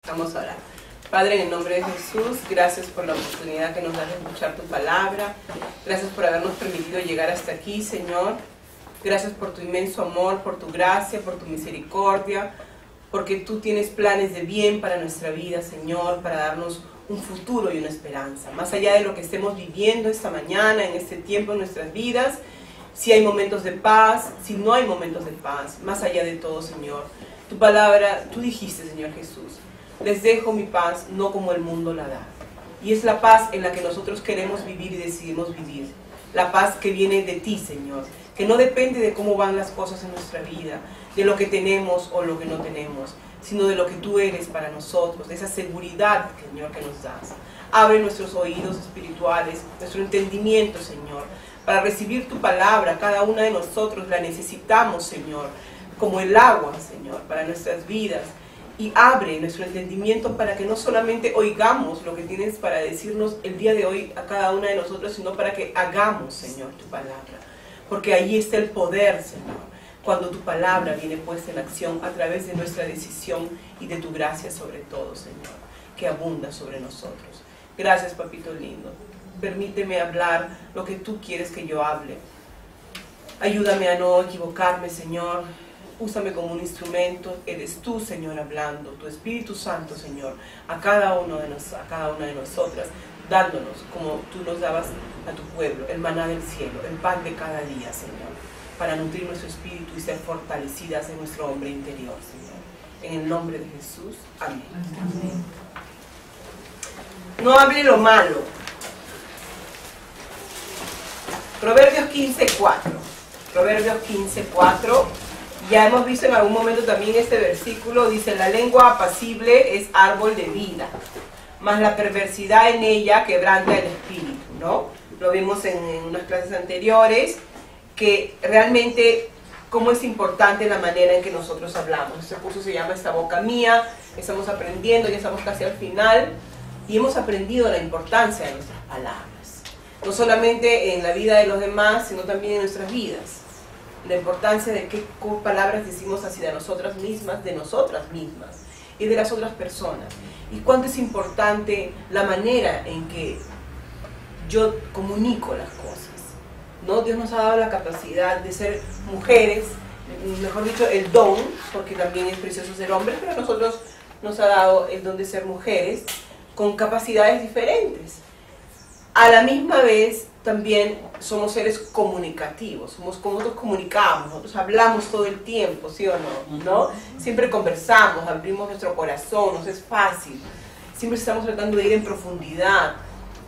Vamos a orar. Padre, en el nombre de Jesús, gracias por la oportunidad que nos das de escuchar tu palabra. Gracias por habernos permitido llegar hasta aquí, Señor. Gracias por tu inmenso amor, por tu gracia, por tu misericordia, porque tú tienes planes de bien para nuestra vida, Señor, para darnos un futuro y una esperanza. Más allá de lo que estemos viviendo esta mañana, en este tiempo, en nuestras vidas, si hay momentos de paz, si no hay momentos de paz, más allá de todo, Señor. Tu palabra, tú dijiste, Señor Jesús, les dejo mi paz, no como el mundo la da. Y es la paz en la que nosotros queremos vivir y decidimos vivir. La paz que viene de ti, Señor, que no depende de cómo van las cosas en nuestra vida, de lo que tenemos o lo que no tenemos, sino de lo que tú eres para nosotros, de esa seguridad, Señor, que nos das. Abre nuestros oídos espirituales, nuestro entendimiento, Señor, para recibir tu palabra. Cada una de nosotros la necesitamos, Señor, como el agua, Señor, para nuestras vidas. Y abre nuestro entendimiento para que no solamente oigamos lo que tienes para decirnos el día de hoy a cada una de nosotros, sino para que hagamos, Señor, tu palabra. Porque ahí está el poder, Señor, cuando tu palabra viene puesta en acción a través de nuestra decisión y de tu gracia sobre todo, Señor, que abunda sobre nosotros. Gracias, papito lindo. Permíteme hablar lo que tú quieres que yo hable. Ayúdame a no equivocarme, Señor. Úsame como un instrumento. Eres tú, Señor, hablando, tu Espíritu Santo, Señor, a cada una de nosotras, dándonos, como tú nos dabas a tu pueblo, el maná del cielo, el pan de cada día, Señor, para nutrir nuestro espíritu y ser fortalecidas en nuestro hombre interior, Señor. En el nombre de Jesús, amén. Amén. No hable lo malo. Proverbios 15:4. Proverbios 15:4. Ya hemos visto en algún momento también este versículo. Dice: la lengua apacible es árbol de vida, mas la perversidad en ella quebranta el espíritu, ¿no? Lo vimos en unas clases anteriores, que realmente cómo es importante la manera en que nosotros hablamos. Este curso se llama Esta Boca Mía. Estamos aprendiendo, ya estamos casi al final, y hemos aprendido la importancia de nuestras palabras, no solamente en la vida de los demás, sino también en nuestras vidas. La importancia de qué palabras decimos hacia nosotras mismas y de las otras personas. Y cuánto es importante la manera en que yo comunico las cosas, ¿no? Dios nos ha dado la capacidad de ser mujeres, mejor dicho, el don, porque también es precioso ser hombres, pero a nosotros nos ha dado el don de ser mujeres con capacidades diferentes. A la misma vez, también somos seres comunicativos, somos como nosotros comunicamos, nosotros hablamos todo el tiempo, ¿sí o no? Siempre conversamos, abrimos nuestro corazón, nos es fácil, siempre estamos tratando de ir en profundidad,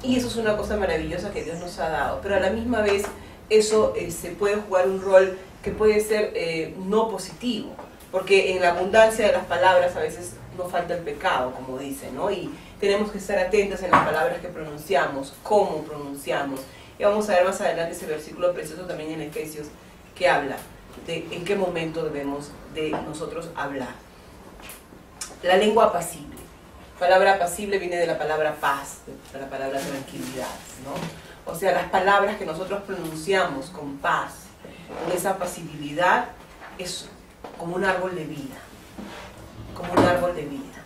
y eso es una cosa maravillosa que Dios nos ha dado, pero a la misma vez eso se puede jugar un rol que puede ser no positivo, porque en la abundancia de las palabras a veces no falta el pecado, como dice, ¿no? Y tenemos que estar atentas en las palabras que pronunciamos, cómo pronunciamos. Y vamos a ver más adelante ese versículo precioso también en Efesios, que habla de en qué momento debemos de nosotros hablar. La lengua apacible. La palabra apacible viene de la palabra paz, de la palabra tranquilidad, ¿no? O sea, las palabras que nosotros pronunciamos con paz, con esa apacibilidad, es como un árbol de vida. Como un árbol de vida,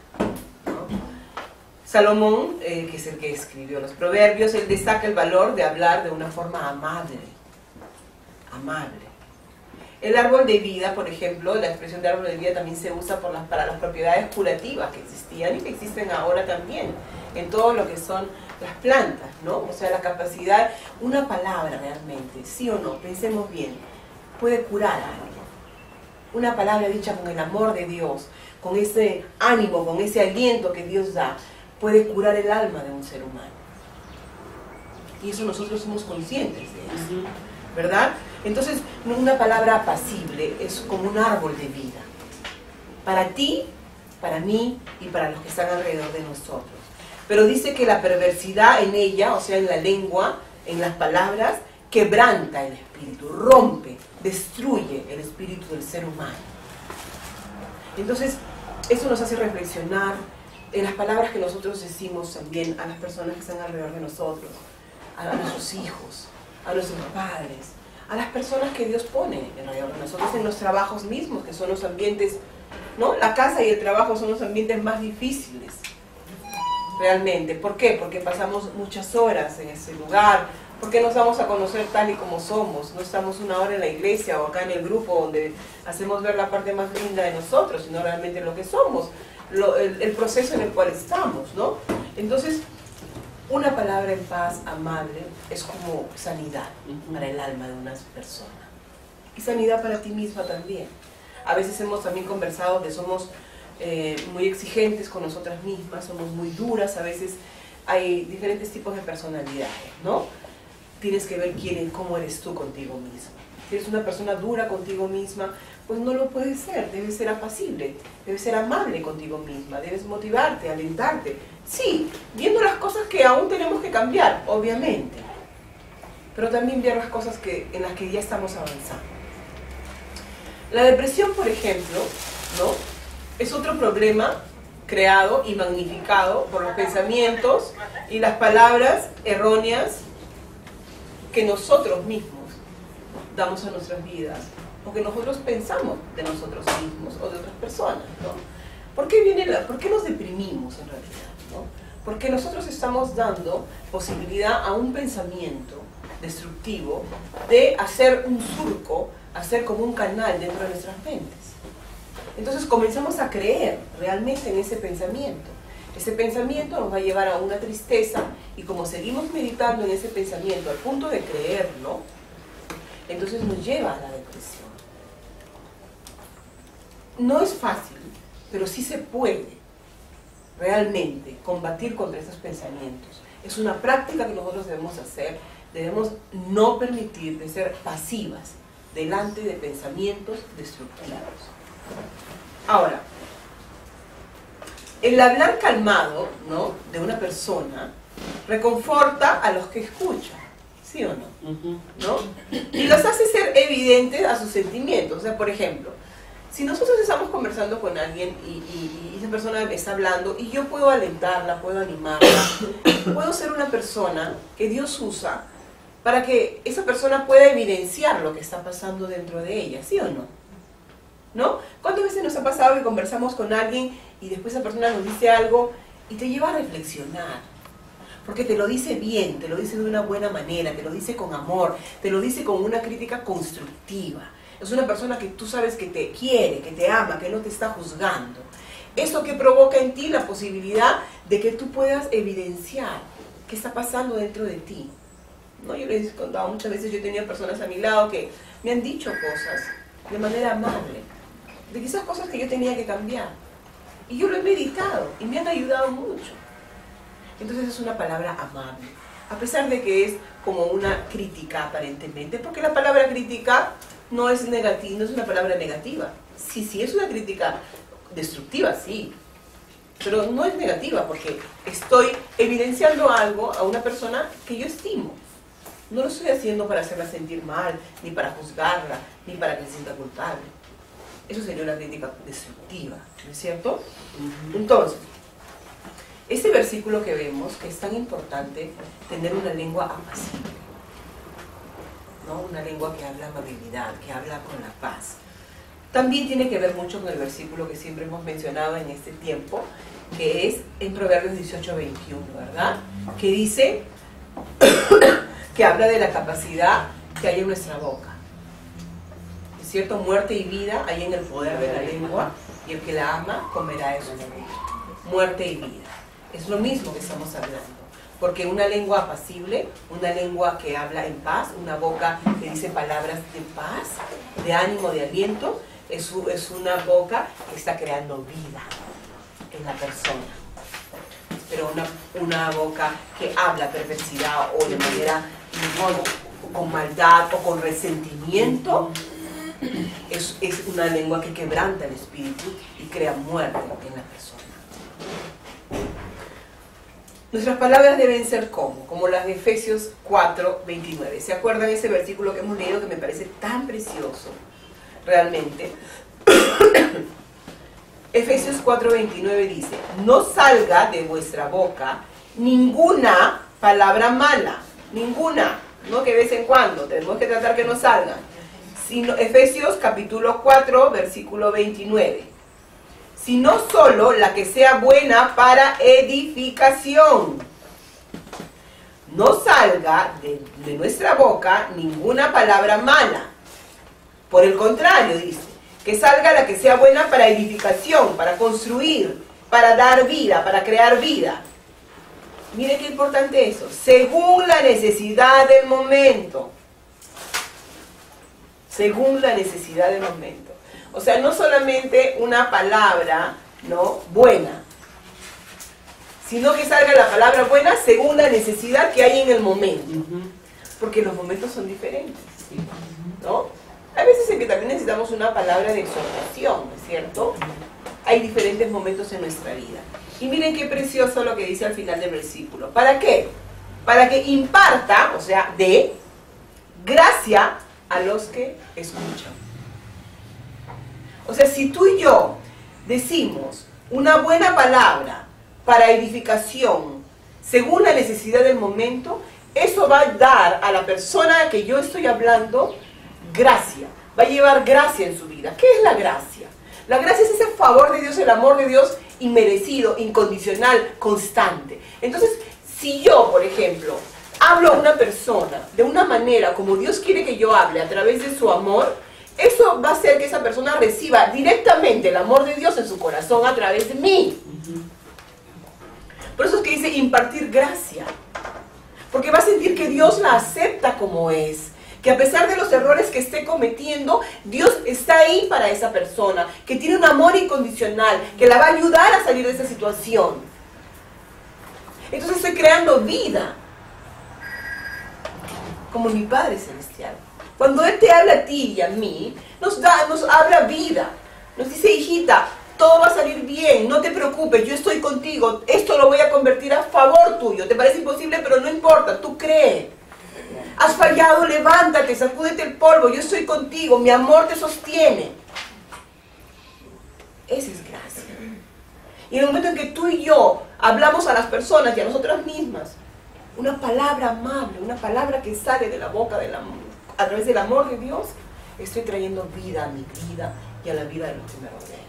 ¿no? Salomón, que es el que escribió los proverbios, él destaca el valor de hablar de una forma amable. Amable. El árbol de vida, por ejemplo, la expresión de árbol de vida también se usa para las propiedades curativas que existían y que existen ahora también, en todo lo que son las plantas, ¿no? O sea, la capacidad, una palabra realmente, sí o no, pensemos bien, puede curar a alguien. Una palabra dicha con el amor de Dios, con ese ánimo, con ese aliento que Dios da, puede curar el alma de un ser humano. Y eso nosotros somos conscientes de eso, ¿verdad? Entonces, una palabra apacible es como un árbol de vida. Para ti, para mí y para los que están alrededor de nosotros. Pero dice que la perversidad en ella, o sea, en la lengua, en las palabras, quebranta el espíritu, rompe, destruye el espíritu del ser humano. Entonces, eso nos hace reflexionar en las palabras que nosotros decimos también a las personas que están alrededor de nosotros, a nuestros hijos, a nuestros padres, a las personas que Dios pone alrededor de nosotros, en los trabajos mismos, que son los ambientes ¿no? La casa y el trabajo son los ambientes más difíciles, realmente. ¿Por qué? Porque pasamos muchas horas en ese lugar, porque nos vamos a conocer tal y como somos. No estamos una hora en la iglesia o acá en el grupo donde hacemos ver la parte más linda de nosotros, sino realmente lo que somos, el proceso en el cual estamos, ¿no? Entonces, una palabra en paz, amable, es como sanidad para el alma de una persona. Y sanidad para ti misma también. A veces hemos también conversado que somos muy exigentes con nosotras mismas, somos muy duras, a veces hay diferentes tipos de personalidades, ¿no? Tienes que ver cómo eres tú contigo misma. Si eres una persona dura contigo misma, pues no lo puedes ser, debes ser apacible, debes ser amable contigo misma, debes motivarte, alentarte. Sí, viendo las cosas que aún tenemos que cambiar, obviamente, pero también ver las cosas en las que ya estamos avanzando. La depresión, por ejemplo, ¿no? Es otro problema creado y magnificado por los pensamientos y las palabras erróneas que nosotros mismos damos a nuestras vidas, o que nosotros pensamos de nosotros mismos o de otras personas, ¿no? ¿Por qué nos deprimimos en realidad, ¿no? Porque nosotros estamos dando posibilidad a un pensamiento destructivo de hacer un surco, hacer como un canal dentro de nuestras mentes. Entonces comenzamos a creer realmente en ese pensamiento. Ese pensamiento nos va a llevar a una tristeza, y como seguimos meditando en ese pensamiento al punto de creerlo, entonces nos lleva a la depresión. No es fácil, pero sí se puede realmente combatir contra esos pensamientos. Es una práctica que nosotros debemos hacer. Debemos no permitir de ser pasivas delante de pensamientos destructivos. Ahora, el hablar calmado, ¿no?, de una persona reconforta a los que escuchan, ¿sí o no? ¿No? Y los hace ser evidentes a sus sentimientos. O sea, por ejemplo, si nosotros estamos conversando con alguien y esa persona me está hablando y yo puedo alentarla, puedo animarla, puedo ser una persona que Dios usa para que esa persona pueda evidenciar lo que está pasando dentro de ella, ¿sí o no? ¿No? ¿Cuántas veces nos ha pasado que conversamos con alguien y después esa persona nos dice algo y te lleva a reflexionar? Porque te lo dice bien, te lo dice de una buena manera, te lo dice con amor, te lo dice con una crítica constructiva. Es una persona que tú sabes que te quiere, que te ama, que no te está juzgando. Esto que provoca en ti la posibilidad de que tú puedas evidenciar qué está pasando dentro de ti, ¿no? Yo les he contado muchas veces, yo he tenido personas a mi lado que me han dicho cosas de manera amable, de quizás cosas que yo tenía que cambiar. Y yo lo he meditado y me han ayudado mucho. Entonces es una palabra amable, a pesar de que es como una crítica aparentemente, porque la palabra crítica no es negativa, no es una palabra negativa. Sí, es una crítica destructiva, sí, pero no es negativa porque estoy evidenciando algo a una persona que yo estimo. No lo estoy haciendo para hacerla sentir mal, ni para juzgarla, ni para que se sienta culpable. Eso sería una crítica destructiva, ¿no es cierto? Entonces, este versículo que vemos, que es tan importante tener una lengua apacible, ¿no? Una lengua que habla amabilidad, que habla con la paz. También tiene que ver mucho con el versículo que siempre hemos mencionado en este tiempo, que es en Proverbios 18:21, ¿verdad? Que dice, que habla de la capacidad que hay en nuestra boca. ¿Es cierto? Muerte y vida hay en el poder de la lengua, y el que la ama comerá de su fruto. Muerte y vida. Es lo mismo que estamos hablando. Porque una lengua apacible, una lengua que habla en paz, una boca que dice palabras de paz, de ánimo, de aliento, es una boca que está creando vida en la persona. Pero una boca que habla perversidad o de manera con maldad o con resentimiento, es una lengua que quebranta el espíritu y crea muerte en la persona. Nuestras palabras deben ser como las de Efesios 4:29. ¿Se acuerdan ese versículo que hemos leído que me parece tan precioso? Realmente. Efesios 4:29 dice: no salga de vuestra boca ninguna palabra mala, ninguna, no que de vez en cuando, tenemos que tratar que no salgan, sino Efesios capítulo 4, versículo 29. sino solo la que sea buena para edificación. No salga de nuestra boca ninguna palabra mala. Por el contrario, dice, que salga la que sea buena para edificación, para construir, para dar vida, para crear vida. Mire qué importante eso, según la necesidad del momento. Según la necesidad del momento. O sea, no solamente una palabra, ¿no?, buena, sino que salga la palabra buena según la necesidad que hay en el momento. Porque los momentos son diferentes, ¿no? Hay veces en que también necesitamos una palabra de exhortación, ¿no es cierto? Hay diferentes momentos en nuestra vida. Y miren qué precioso lo que dice al final del versículo. ¿Para qué? Para que imparta, o sea, dé gracia a los que escuchan. O sea, si tú y yo decimos una buena palabra para edificación, según la necesidad del momento, eso va a dar a la persona que yo estoy hablando gracia. Va a llevar gracia en su vida. ¿Qué es la gracia? La gracia es ese favor de Dios, el amor de Dios inmerecido, incondicional, constante. Entonces, si yo, por ejemplo, hablo a una persona de una manera como Dios quiere que yo hable a través de su amor, eso va a hacer que esa persona reciba directamente el amor de Dios en su corazón a través de mí. Por eso es que dice impartir gracia. Porque va a sentir que Dios la acepta como es. Que a pesar de los errores que esté cometiendo, Dios está ahí para esa persona, que tiene un amor incondicional, que la va a ayudar a salir de esa situación. Entonces estoy creando vida, como mi Padre Celestial. Cuando Él te habla a ti y a mí, nos habla vida. Nos dice, hijita, todo va a salir bien, no te preocupes, yo estoy contigo, esto lo voy a convertir a favor tuyo. Te parece imposible, pero no importa, tú cree. Has fallado, levántate, sacúdete el polvo, yo estoy contigo, mi amor te sostiene. Esa es gracia. Y en el momento en que tú y yo hablamos a las personas y a nosotras mismas, una palabra amable, una palabra que sale de la boca a través del amor de Dios, estoy trayendo vida a mi vida y a la vida de los que me rodean.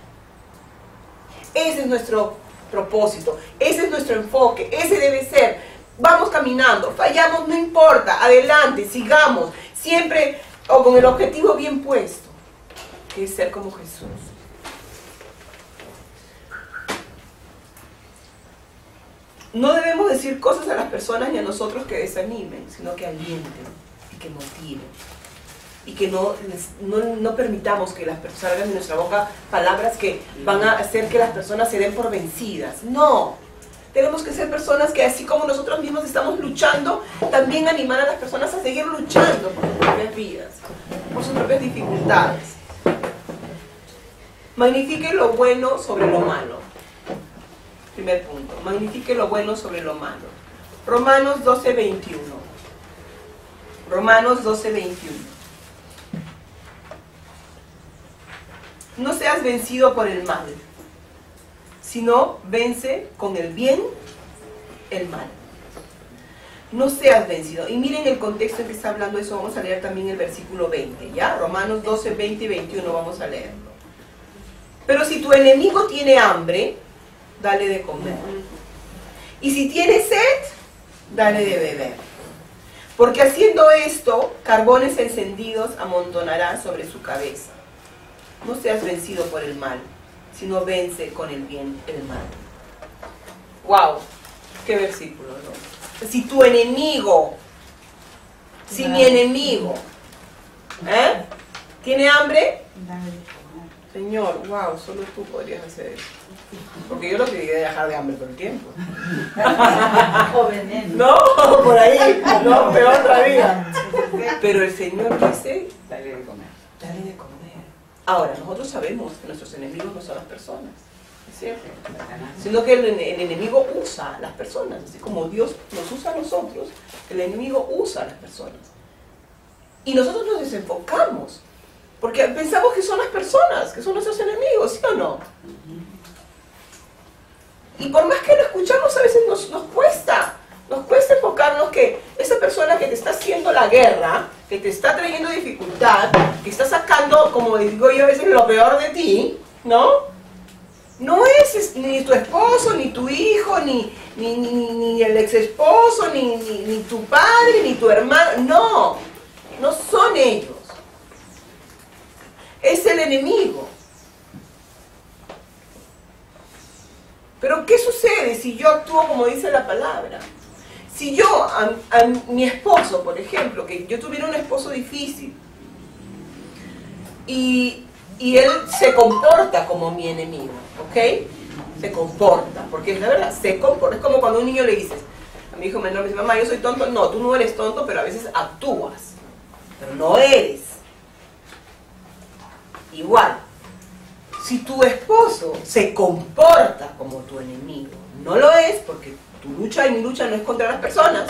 Ese es nuestro propósito, ese es nuestro enfoque, ese debe ser. Vamos caminando, fallamos, no importa, adelante, sigamos, siempre o con el objetivo bien puesto, que es ser como Jesús. No debemos decir cosas a las personas ni a nosotros que desanimen, sino que alienten y que motiven. Y que no permitamos que salgan de nuestra boca palabras que van a hacer que las personas se den por vencidas. No. Tenemos que ser personas que, así como nosotros mismos estamos luchando, también animar a las personas a seguir luchando por sus propias vidas, por sus propias dificultades. Magnifique lo bueno sobre lo malo. Primer punto. Magnifique lo bueno sobre lo malo. Romanos 12:21. Romanos 12:21. No seas vencido por el mal, sino vence con el bien el mal. No seas vencido. Y miren el contexto en que está hablando eso. Vamos a leer también el versículo 20, ¿ya? Romanos 12, 20 y 21 vamos a leerlo. Pero si tu enemigo tiene hambre, dale de comer. Y si tiene sed, dale de beber. Porque haciendo esto, carbones encendidos amontonará sobre su cabeza. No seas vencido por el mal, sino vence con el bien el mal. ¡Wow! ¡Qué versículo, ¿no? Si tu enemigo, si mi enemigo, ¿tiene hambre? Señor, wow, solo tú podrías hacer eso. Porque yo lo que quería dejar de hambre todo el tiempo. O veneno. No, por ahí, no, peor todavía. Pero el Señor dice, Dale de comer. dale de comer. Ahora, nosotros sabemos que nuestros enemigos no son las personas, ¿es cierto? Sino que el enemigo usa a las personas, así como Dios nos usa a nosotros, el enemigo usa a las personas. Y nosotros nos desenfocamos, porque pensamos que son las personas, que son nuestros enemigos, ¿sí o no? Y por más que lo escuchamos, a veces nos cuesta enfocarnos que esa persona que te está haciendo la guerra, que te está trayendo dificultad, que está sacando, como digo yo a veces, lo peor de ti, ¿no es ni tu esposo, ni tu hijo, ni el ex esposo, ni tu padre, ni tu hermano. No, no son ellos. Es el enemigo. Pero ¿qué sucede si yo actúo como dice la palabra? Si yo, a mi esposo, por ejemplo, que yo tuviera un esposo difícil y él se comporta como mi enemigo, ¿ok? Se comporta, porque es la verdad, se comporta. Es como cuando a un niño le dices, a mi hijo menor me dice, mamá, yo soy tonto. No, tú no eres tonto, pero a veces actúas, pero no eres. Igual, si tu esposo se comporta como tu enemigo, no lo es porque tu lucha y mi lucha no es contra las personas,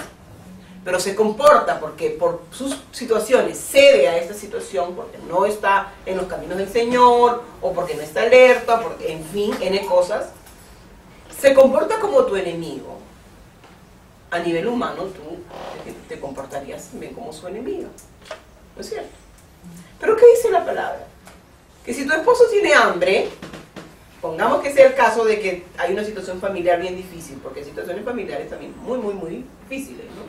pero se comporta porque por sus situaciones cede a esta situación, porque no está en los caminos del Señor, o porque no está alerta, porque, en fin, N cosas, se comporta como tu enemigo. A nivel humano, tú te comportarías también como su enemigo, ¿no es cierto? Pero ¿qué dice la palabra? Que si tu esposo tiene hambre, pongamos que sea el caso de que hay una situación familiar bien difícil, porque hay situaciones familiares también muy difíciles, ¿no?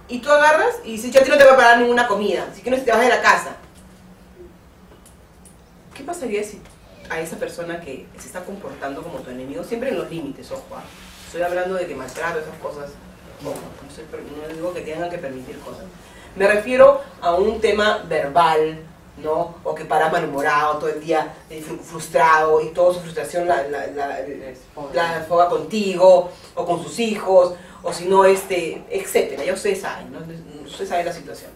Y tú agarras y dices, yo a ti no te voy a pagar ninguna comida, así que no te vas de la casa. ¿Qué pasaría si a esa persona que se está comportando como tu enemigo, siempre en los límites, ojo, estoy hablando de que maltrato, esas cosas, no digo que tengan que permitir cosas, me refiero a un tema verbal, ¿no? O que para malhumorado todo el día, frustrado, y toda su frustración la desfoga contigo, o con sus hijos, o si no, etcétera. Ya ustedes saben, ¿no? Ustedes saben la situación.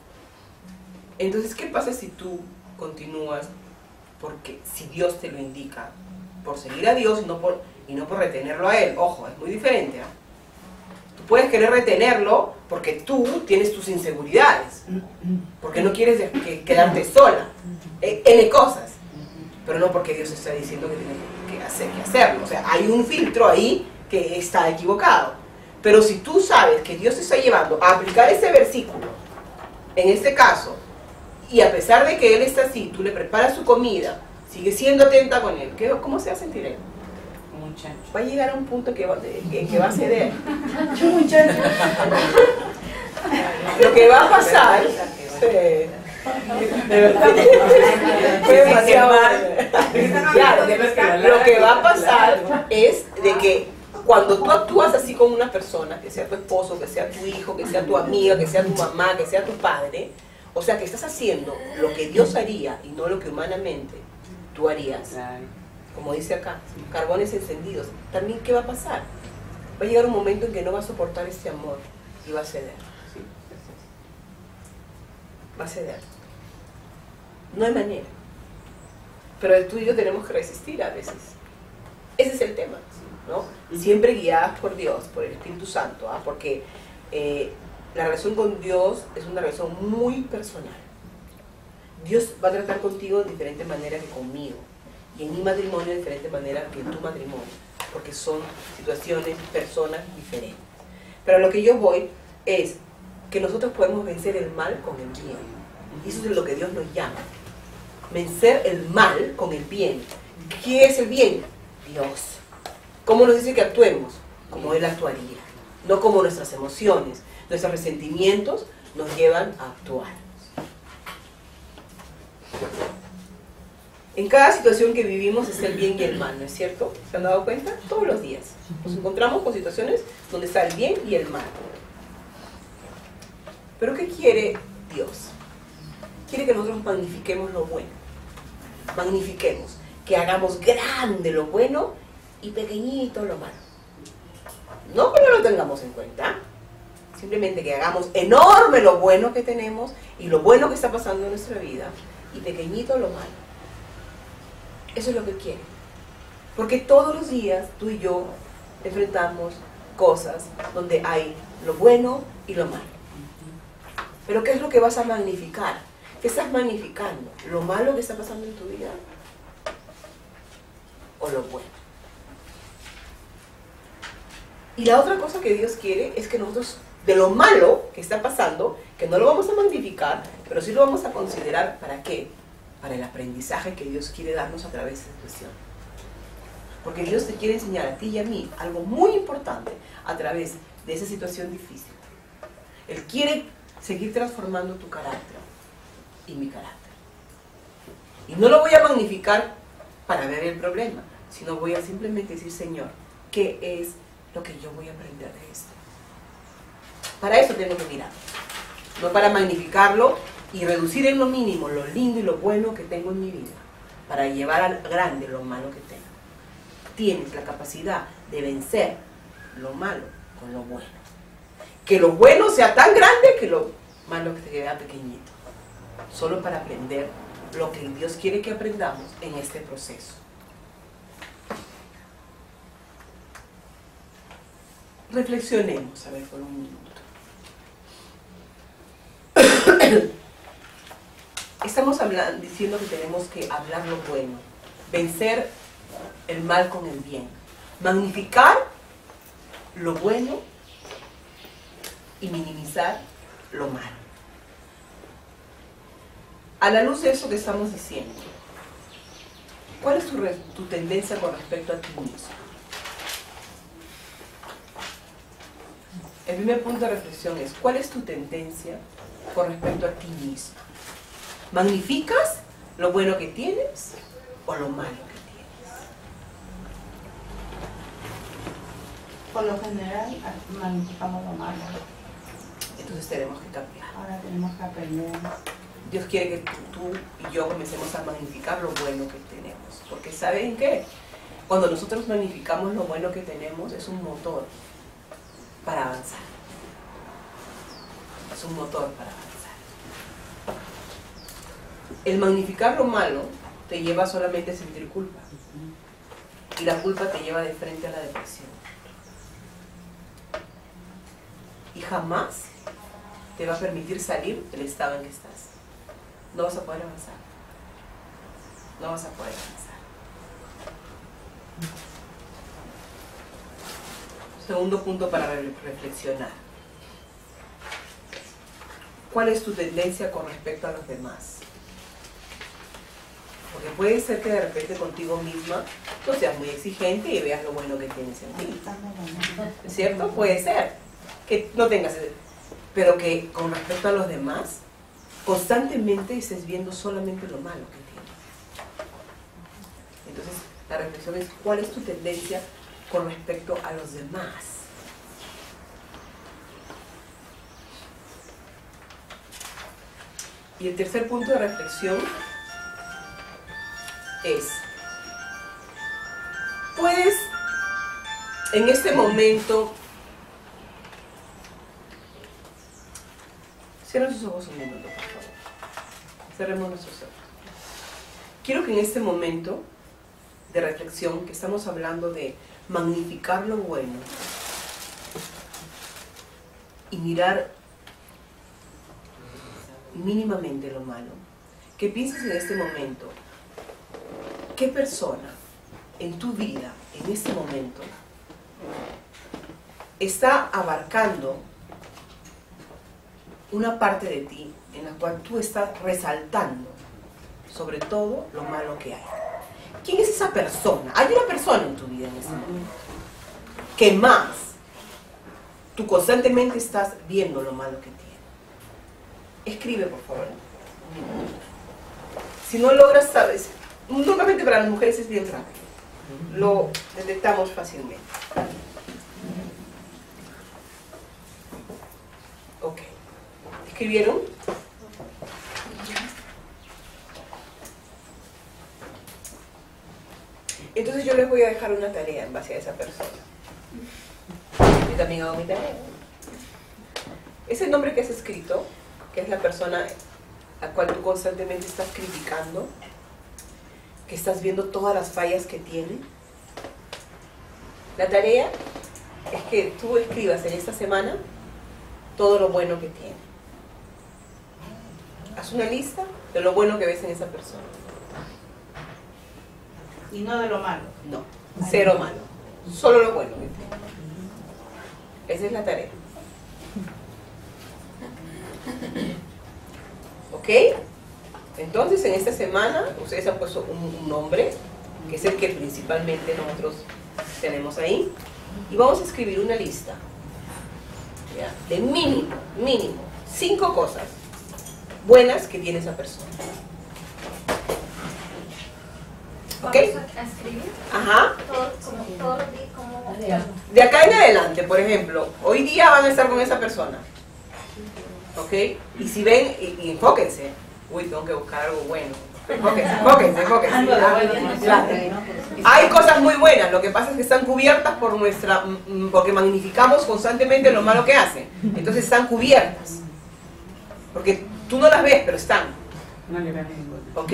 Entonces, ¿qué pasa si tú continúas? Porque si Dios te lo indica, por seguir a Dios y no por retenerlo a Él. Ojo, es muy diferente, ¿eh? Tú puedes querer retenerlo porque tú tienes tus inseguridades, porque no quieres quedarte sola, N cosas, pero no porque Dios está diciendo que tienes que hacerlo. O sea, hay un filtro ahí que está equivocado. Pero si tú sabes que Dios te está llevando a aplicar ese versículo, en este caso, y a pesar de que Él está así, tú le preparas su comida, sigue siendo atenta con Él, ¿cómo se va a sentir Él? Muchacho. Va a llegar a un punto que va a ceder. Muchacho. Lo que va a pasar... De verdad. Fue demasiado... Claro, lo que va a pasar es de que cuando tú actúas así con una persona, que sea tu esposo, que sea tu hijo, que sea tu amiga, que sea tu mamá, que sea tu padre, o sea que estás haciendo lo que Dios haría y no lo que humanamente tú harías. Como dice acá, carbones encendidos. También, ¿qué va a pasar? Va a llegar un momento en que no va a soportar este amor y va a ceder. Va a ceder. No hay manera. Pero tú y yo tenemos que resistir a veces. Ese es el tema, ¿no? Siempre guiadas por Dios, por el Espíritu Santo, ¿ah? Porque la relación con Dios es una relación muy personal. Dios va a tratar contigo de diferente manera que conmigo. Y en mi matrimonio de diferente manera que en tu matrimonio, porque son situaciones, personas diferentes. Pero a lo que yo voy es que nosotros podemos vencer el mal con el bien. Y eso es lo que Dios nos llama. Vencer el mal con el bien. ¿Qué es el bien? Dios. ¿Cómo nos dice que actuemos? Como Él actuaría. No como nuestras emociones, nuestros resentimientos nos llevan a actuar. En cada situación que vivimos está el bien y el mal, ¿no es cierto? ¿Se han dado cuenta? Todos los días nos encontramos con situaciones donde está el bien y el mal. ¿Pero qué quiere Dios? Quiere que nosotros magnifiquemos lo bueno. Magnifiquemos. Que hagamos grande lo bueno y pequeñito lo malo. No que no lo tengamos en cuenta. Simplemente que hagamos enorme lo bueno que tenemos y lo bueno que está pasando en nuestra vida y pequeñito lo malo. Eso es lo que quiere. Porque todos los días tú y yo enfrentamos cosas donde hay lo bueno y lo malo. Pero ¿qué es lo que vas a magnificar? ¿Qué estás magnificando? ¿Lo malo que está pasando en tu vida? ¿O lo bueno? Y la otra cosa que Dios quiere es que nosotros, de lo malo que está pasando, que no lo vamos a magnificar, pero sí lo vamos a considerar, ¿para qué? para el aprendizaje que Dios quiere darnos a través de esta situación. Porque Dios te quiere enseñar a ti y a mí algo muy importante a través de esa situación difícil. Él quiere seguir transformando tu carácter y mi carácter. Y no lo voy a magnificar para ver el problema, sino voy a simplemente decir, Señor, ¿qué es lo que yo voy a aprender de esto? Para eso tengo que mirar, no para magnificarlo y reducir en lo mínimo lo lindo y lo bueno que tengo en mi vida, para llevar al grande lo malo que tengo. Tienes la capacidad de vencer lo malo con lo bueno. Que lo bueno sea tan grande que lo malo que te queda pequeñito. Solo para aprender lo que Dios quiere que aprendamos en este proceso. Reflexionemos, a ver, por un minuto. Estamos diciendo que tenemos que hablar lo bueno, vencer el mal con el bien, magnificar lo bueno y minimizar lo malo. A la luz de eso que estamos diciendo, ¿cuál es tu tendencia con respecto a ti mismo? El primer punto de reflexión es, ¿cuál es tu tendencia con respecto a ti mismo? ¿Magnificas lo bueno que tienes o lo malo que tienes? Por lo general, magnificamos lo malo. Entonces tenemos que cambiar. Ahora tenemos que aprender. Dios quiere que tú y yo comencemos a magnificar lo bueno que tenemos. Porque ¿saben qué? Cuando nosotros magnificamos lo bueno que tenemos, es un motor para avanzar. Es un motor para avanzar. El magnificar lo malo te lleva solamente a sentir culpa. Y la culpa te lleva de frente a la depresión. Y jamás te va a permitir salir del estado en que estás. No vas a poder avanzar. No vas a poder avanzar. Segundo punto para reflexionar. ¿Cuál es tu tendencia con respecto a los demás? Porque puede ser que de repente contigo misma no seas muy exigente y veas lo bueno que tienes en ti. ¿Es cierto? Puede ser que no tengas, pero que con respecto a los demás constantemente estés viendo solamente lo malo que tienes. Entonces la reflexión es, ¿cuál es tu tendencia con respecto a los demás? Y el tercer punto de reflexión es, puedes en este momento, cierren sus ojos un minuto, por favor. Cerremos nuestros ojos. Quiero que en este momento de reflexión, que estamos hablando de magnificar lo bueno y mirar mínimamente lo malo, que pienses en este momento, ¿qué persona en tu vida, en este momento, está abarcando una parte de ti en la cual tú estás resaltando sobre todo lo malo que hay? ¿Quién es esa persona? Hay una persona en tu vida en este momento que más tú constantemente estás viendo lo malo que tiene. Escribe, por favor. Si no logras, sabes, normalmente para las mujeres es bien rápido. Lo detectamos fácilmente. Ok. ¿Escribieron? Entonces yo les voy a dejar una tarea en base a esa persona. Yo también hago mi tarea. Ese nombre que has escrito, que es la persona a la cual tú constantemente estás criticando, que estás viendo todas las fallas que tiene, la tarea es que tú escribas en esta semana todo lo bueno que tiene. Haz una lista de lo bueno que ves en esa persona. Y no de lo malo. No, cero malo. Solo lo bueno que tiene. Esa es la tarea. ¿Ok? Entonces, en esta semana, ustedes han puesto un nombre, que es el que principalmente nosotros tenemos ahí, y vamos a escribir una lista, ¿ya?, de mínimo 5 cosas buenas que tiene esa persona. ¿Ok? ¿Vamos a escribir? Ajá. Todos los días, como... De acá en adelante, por ejemplo, hoy día van a estar con esa persona. ¿Ok? Y si ven, y enfóquense. Uy, tengo que buscar algo bueno. Enfóquense. Claro. Hay cosas muy buenas, lo que pasa es que están cubiertas por porque magnificamos constantemente lo malo que hacen. Entonces están cubiertas. Porque tú no las ves, pero están. ¿Ok?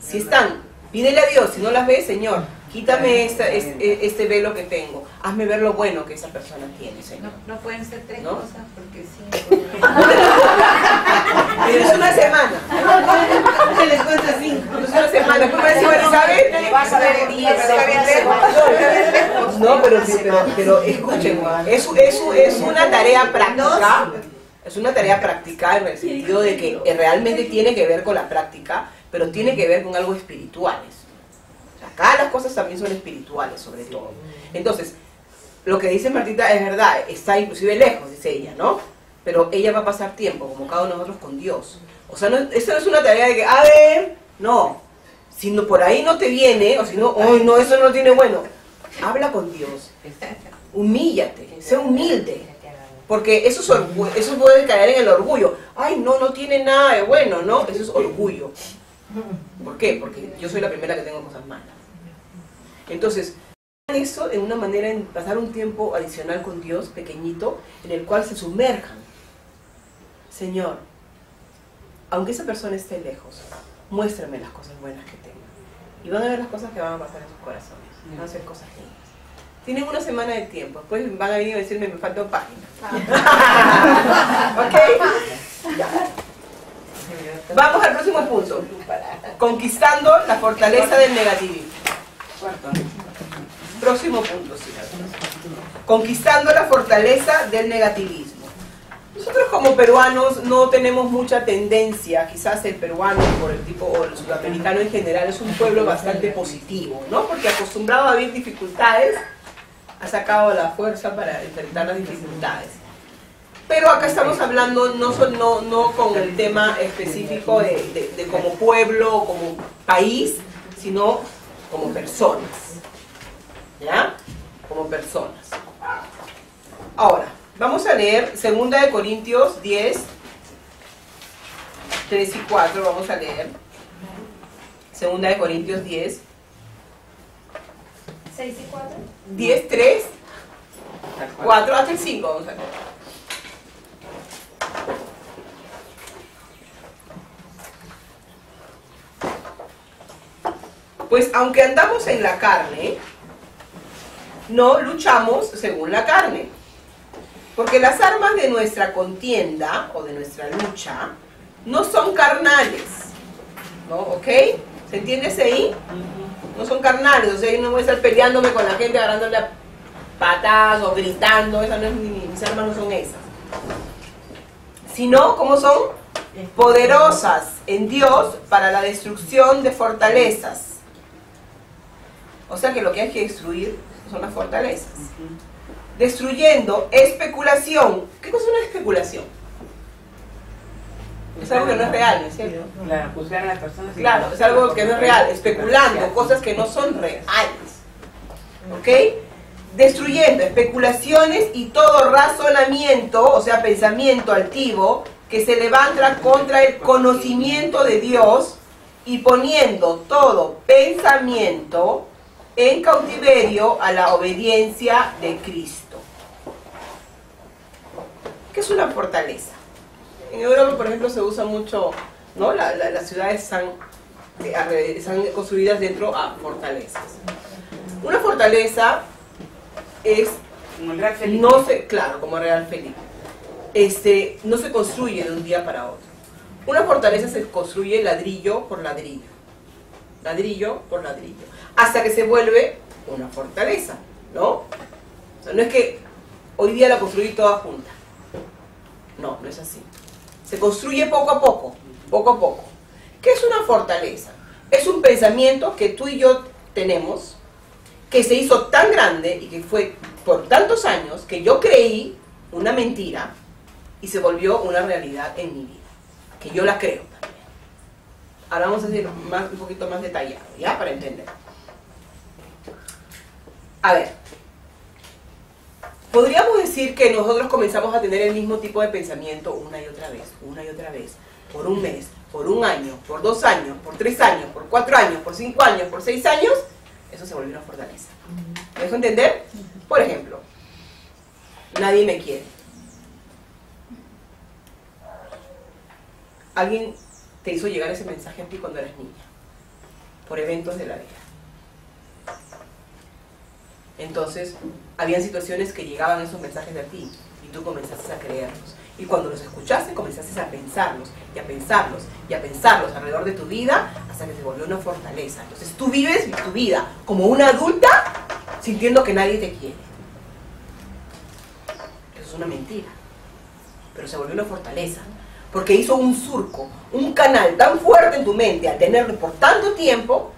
Si están, pídele a Dios, si no las ves, Señor, quítame este velo que tengo. Hazme ver lo bueno que esa persona tiene, Señor. No pueden ser 3 ¿No? cosas porque 5. Pero es una semana. Se les cuenta 5. Es una semana. Después me decís, Isabel, Le vas a ver 10. no, pero escuchen, es una tarea práctica. Es una tarea práctica en el sentido de que realmente tiene que ver con la práctica, pero tiene que ver con algo espirituales. O sea, acá las cosas también son espirituales, sobre todo. Entonces, lo que dice Martita es verdad, está inclusive lejos, dice ella, ¿no? Pero ella va a pasar tiempo, como cada uno de nosotros, con Dios. O sea, eso no es una tarea de que, a ver, no. Si no, por ahí no te viene, o si no, oh, no, eso no tiene bueno. Habla con Dios. Humíllate, sé humilde. Porque eso puede caer en el orgullo. Ay, no tiene nada de bueno, ¿no? Eso es orgullo. ¿Por qué? Porque yo soy la primera que tengo cosas malas. Entonces, eso en una manera en pasar un tiempo adicional con Dios, pequeñito, en el cual se sumerjan. Señor, aunque esa persona esté lejos, muéstrame las cosas buenas que tenga. Y van a ver las cosas que van a pasar en sus corazones. Van a ser cosas lindas. Tienen una semana de tiempo, después van a venir a decirme, me faltan páginas. ¿Ok? Ya. Vamos al próximo punto. Conquistando la fortaleza del negativismo. Próximo punto, sí. Conquistando la fortaleza del negativismo. Nosotros como peruanos no tenemos mucha tendencia, quizás el peruano por el tipo, o el sudamericano en general, es un pueblo bastante positivo, ¿no? Porque acostumbrado a vivir dificultades, ha sacado la fuerza para enfrentar las dificultades. Pero acá estamos hablando no con el tema específico de como pueblo o como país, sino como personas. ¿Ya? Como personas. Ahora, vamos a leer 2 de Corintios 10, 3 y 4, vamos a leer. 2 de Corintios 10. 6 y 4. 10, 3, 4, hasta el 5 vamos a leer. Pues aunque andamos en la carne, no luchamos según la carne. Porque las armas de nuestra contienda, o de nuestra lucha, no son carnales. ¿No? ¿Ok? ¿Se entiende ese ahí? No son carnales, o sea, yo no voy a estar peleándome con la gente, agarrándole a patadas o gritando, esas no es, mis armas no son esas. Sino, ¿cómo son? Poderosas en Dios para la destrucción de fortalezas. O sea que lo que hay que destruir son las fortalezas. Destruyendo especulación. ¿Qué cosa es una especulación? Es algo que no es real, ¿no es cierto? Claro, juzgar a las personas. Claro, es algo que no es real, especulando cosas que no son reales. ¿Ok? Destruyendo especulaciones y todo razonamiento, o sea, pensamiento altivo, que se levanta contra el conocimiento de Dios, y poniendo todo pensamiento en cautiverio a la obediencia de Cristo. ¿Qué es una fortaleza? En Europa, por ejemplo, se usa mucho, ¿no? Las ciudades están construidas dentro a fortalezas. Una fortaleza es, Como el Real Felipe. no se, claro, como Real Felipe, no se construye de un día para otro. Una fortaleza se construye ladrillo por ladrillo, ladrillo por ladrillo, hasta que se vuelve una fortaleza, ¿no? O sea, no es que hoy día la construí toda junta. No, no es así. Se construye poco a poco, poco a poco. ¿Qué es una fortaleza? Es un pensamiento que tú y yo tenemos, que se hizo tan grande y que fue por tantos años que yo creí una mentira y se volvió una realidad en mi vida, que yo la creo también. Ahora vamos a decir un poquito más detallado, ¿ya? Para entender. A ver, podríamos decir que nosotros comenzamos a tener el mismo tipo de pensamiento una y otra vez, por un mes, por un año, por 2 años, por 3 años, por 4 años, por 5 años, por 6 años, eso se volvió una fortaleza. ¿Me dejo entender? Por ejemplo, nadie me quiere. Alguien te hizo llegar ese mensaje a ti cuando eras niña, por eventos de la vida. Entonces, habían situaciones que llegaban esos mensajes de ti y tú comenzaste a creerlos. Y cuando los escuchaste, comenzaste a pensarlos, y a pensarlos, y a pensarlos alrededor de tu vida, hasta que se volvió una fortaleza. Entonces, tú vives tu vida como una adulta, sintiendo que nadie te quiere. Eso es una mentira. Pero se volvió una fortaleza. Porque hizo un surco, un canal tan fuerte en tu mente, al tenerlo por tanto tiempo,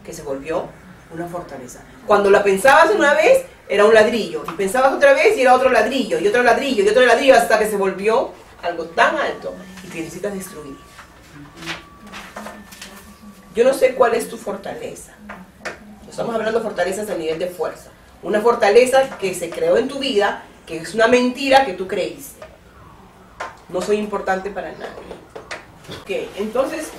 que se volvió una fortaleza. Cuando la pensabas una vez, era un ladrillo, y pensabas otra vez y era otro ladrillo, y otro ladrillo, y otro ladrillo, hasta que se volvió algo tan alto y que necesitas destruir. Yo no sé cuál es tu fortaleza. Estamos hablando de fortalezas a nivel de fuerza. Una fortaleza que se creó en tu vida, que es una mentira que tú creíste. No soy importante para nadie. Ok, entonces,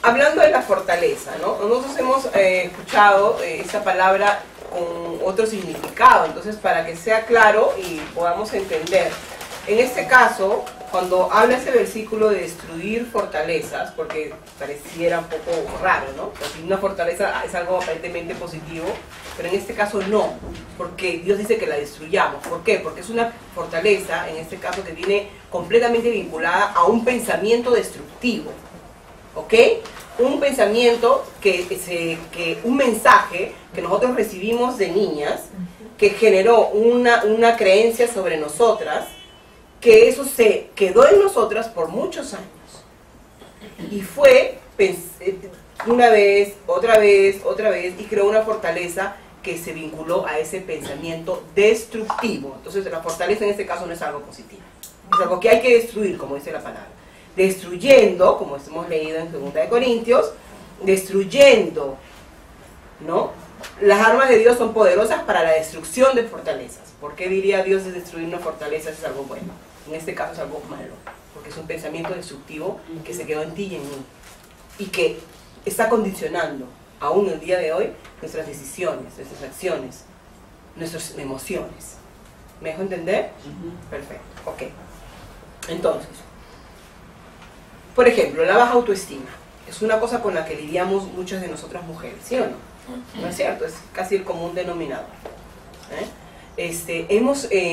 hablando de la fortaleza, ¿no? Nosotros hemos escuchado esta palabra con otro significado, entonces para que sea claro y podamos entender. En este caso, cuando habla ese versículo de destruir fortalezas, porque pareciera un poco raro, ¿no? Porque una fortaleza es algo aparentemente positivo, pero en este caso no, porque Dios dice que la destruyamos. ¿Por qué? Porque es una fortaleza, en este caso, que viene completamente vinculada a un pensamiento destructivo, ¿ok? Un pensamiento un mensaje que nosotros recibimos de niñas, que generó una creencia sobre nosotras, que eso se quedó en nosotras por muchos años. Y fue una vez, otra vez, y creó una fortaleza que se vinculó a ese pensamiento destructivo. Entonces la fortaleza en este caso no es algo positivo. Es algo que hay que destruir, como dice la palabra. Destruyendo, como hemos leído en 2 Corintios, destruyendo, ¿no? Las armas de Dios son poderosas para la destrucción de fortalezas. ¿Por qué diría Dios de destruir una fortaleza si es algo bueno? En este caso es algo malo, porque es un pensamiento destructivo que se quedó en ti y en mí, y que está condicionando, aún el día de hoy, nuestras decisiones, nuestras acciones, nuestras emociones. ¿Me dejo entender? Perfecto, ok. Entonces, por ejemplo, la baja autoestima es una cosa con la que lidiamos muchas de nosotras mujeres, ¿sí o no? ¿No es cierto? Es casi el común denominador.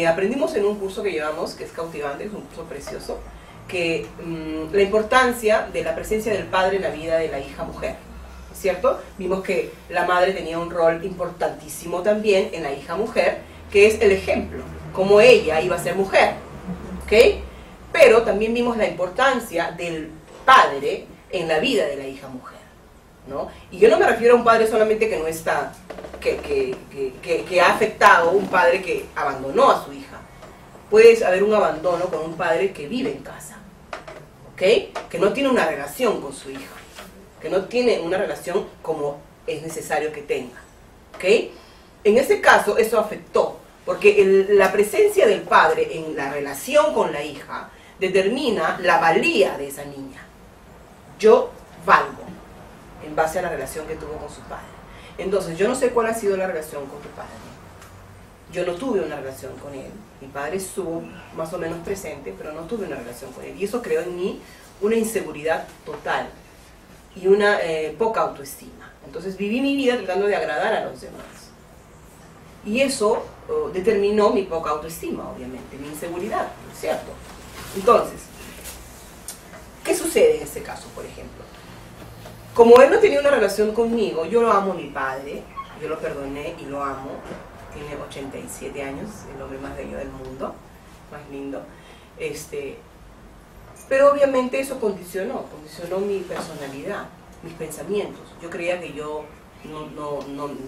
Aprendimos en un curso que llevamos, que es cautivante, es un curso precioso, que la importancia de la presencia del padre en la vida de la hija mujer, ¿cierto? Vimos que la madre tenía un rol importantísimo también en la hija mujer, que es el ejemplo, cómo ella iba a ser mujer, ¿ok? Pero también vimos la importancia del padre en la vida de la hija mujer, ¿no? Y yo no me refiero a un padre solamente que no está, que ha afectado, un padre que abandonó a su hija. Puede haber un abandono con un padre que vive en casa, ¿ok? Que no tiene una relación con su hija, que no tiene una relación como es necesario que tenga, ¿ok? En ese caso, eso afectó, porque la presencia del padre en la relación con la hija determina la valía de esa niña. Yo valgo en base a la relación que tuvo con su padre. Entonces, yo no sé cuál ha sido la relación con tu padre. Yo no tuve una relación con él. Mi padre estuvo más o menos presente, pero no tuve una relación con él. Y eso creó en mí una inseguridad total y una poca autoestima. Entonces, viví mi vida tratando de agradar a los demás. Y eso determinó mi poca autoestima, obviamente, mi inseguridad, ¿no es cierto? Entonces, ¿qué sucede en este caso, por ejemplo? Como él no tenía una relación conmigo, yo lo amo a mi padre, yo lo perdoné y lo amo. Tiene 87 años, el hombre más bello del mundo, más lindo. Pero obviamente eso condicionó mi personalidad, mis pensamientos. Yo creía que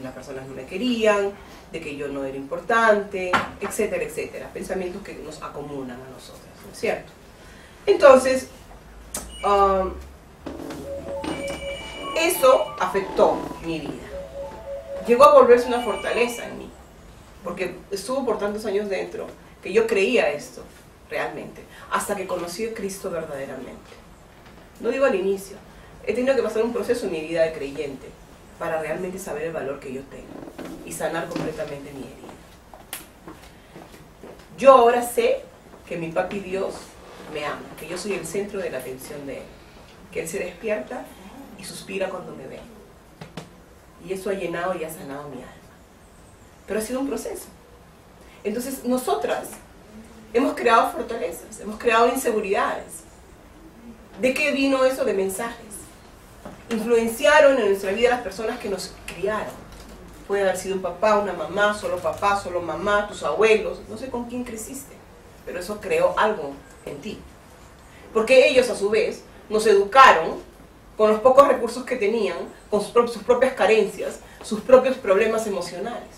las personas no me querían, de que yo no era importante, etcétera, etcétera. Pensamientos que nos acumulan a nosotras, ¿no es cierto? Entonces, eso afectó mi vida. Llegó a volverse una fortaleza en mí, porque estuvo por tantos años dentro que yo creía esto realmente, hasta que conocí a Cristo verdaderamente. No digo al inicio, he tenido que pasar un proceso en mi vida de creyente para realmente saber el valor que yo tengo y sanar completamente mi herida. Yo ahora sé que mi papi Dios me ama, que yo soy el centro de la atención de Él, que Él se despierta y suspira cuando me ve. Y eso ha llenado y ha sanado mi alma. Pero ha sido un proceso. Entonces nosotras hemos creado fortalezas, hemos creado inseguridades. ¿De qué vino eso? De mensajes. Influenciaron en nuestra vida las personas que nos criaron. Puede haber sido un papá, una mamá, solo mamá, tus abuelos, no sé con quién creciste, pero eso creó algo en ti. Porque ellos a su vez nos educaron con los pocos recursos que tenían, con sus propias carencias, sus propios problemas emocionales.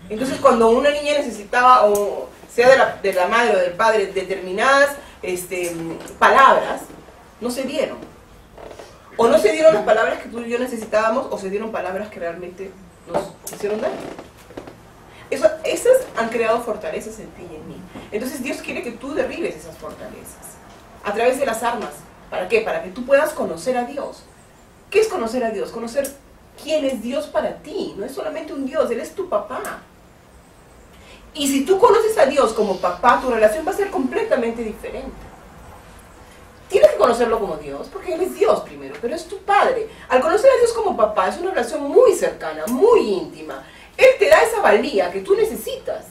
Entonces cuando una niña necesitaba, o sea de la madre o del padre, determinadas palabras, no se dieron. O no se dieron las palabras que tú y yo necesitábamos, o se dieron palabras que realmente nos hicieron daño. Esas han creado fortalezas en ti y en mí. Entonces Dios quiere que tú derribes esas fortalezas a través de las armas. ¿Para qué? Para que tú puedas conocer a Dios. ¿Qué es conocer a Dios? Conocer quién es Dios para ti. No es solamente un Dios, Él es tu papá. Y si tú conoces a Dios como papá, tu relación va a ser completamente diferente. Tienes que conocerlo como Dios, porque Él es Dios primero, pero es tu padre. Al conocer a Dios como papá, es una relación muy cercana, muy íntima. Él te da esa valía que tú necesitas.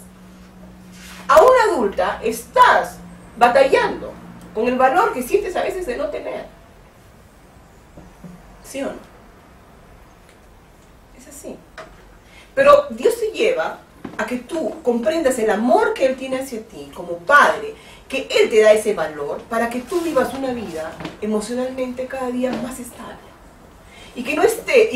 A una adulta estás batallando con el valor que sientes a veces de no tener. ¿Sí o no? Es así. Pero Dios te lleva a que tú comprendas el amor que Él tiene hacia ti como padre, que Él te da ese valor para que tú vivas una vida emocionalmente cada día más estable. Y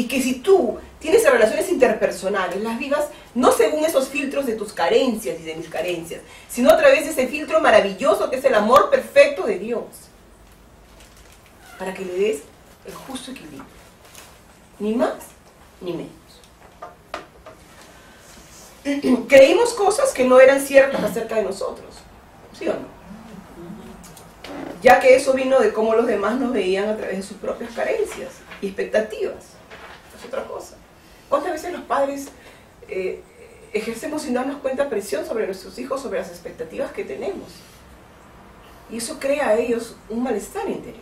que si tú tienes relaciones interpersonales, las vivas no según esos filtros de tus carencias y de mis carencias, sino a través de ese filtro maravilloso que es el amor perfecto de Dios. Para que le des el justo equilibrio. Ni más, ni menos. Creímos cosas que no eran ciertas acerca de nosotros. ¿Sí o no? Ya que eso vino de cómo los demás nos veían a través de sus propias carencias y expectativas. Es otra cosa. ¿Cuántas veces los padres ejercemos sin darnos cuenta presión sobre nuestros hijos, sobre las expectativas que tenemos? Y eso crea a ellos un malestar interior.